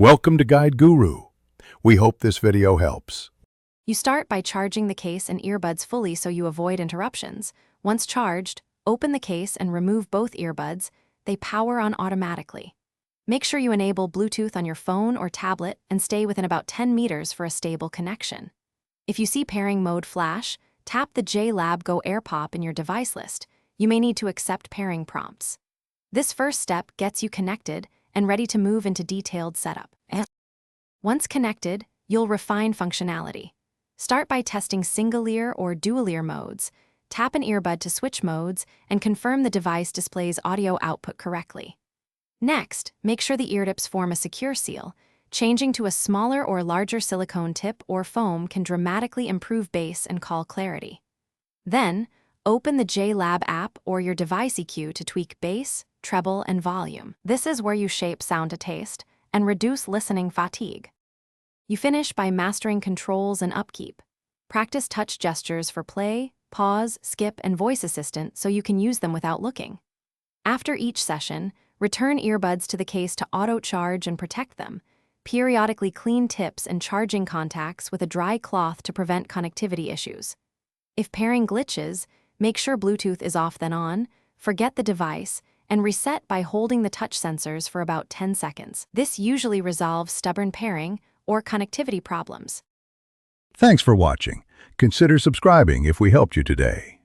Welcome to Guide Guru. We hope this video helps. You start by charging the case and earbuds fully so you avoid interruptions. Once charged, open the case and remove both earbuds. They power on automatically. Make sure you enable Bluetooth on your phone or tablet and stay within about 10 meters for a stable connection. If you see pairing mode flash, tap the JLab Go Air Pop in your device list. You may need to accept pairing prompts. This first step gets you connected and ready to move into detailed setup. Once connected, you'll refine functionality. Start by testing single-ear or dual-ear modes. Tap an earbud to switch modes and confirm the device displays audio output correctly. Next, make sure the ear tips form a secure seal. Changing to a smaller or larger silicone tip or foam can dramatically improve bass and call clarity. Then, open the JLab app or your device EQ to tweak bass, treble, and volume. This is where you shape sound to taste and reduce listening fatigue. You finish by mastering controls and upkeep. Practice touch gestures for play, pause, skip, and voice assistant so you can use them without looking. After each session, return earbuds to the case to auto-charge and protect them. Periodically clean tips and charging contacts with a dry cloth to prevent connectivity issues. If pairing glitches, make sure Bluetooth is off then on, forget the device, and reset by holding the touch sensors for about 10 seconds. This usually resolves stubborn pairing or connectivity problems. Thanks for watching. Consider subscribing if we helped you today.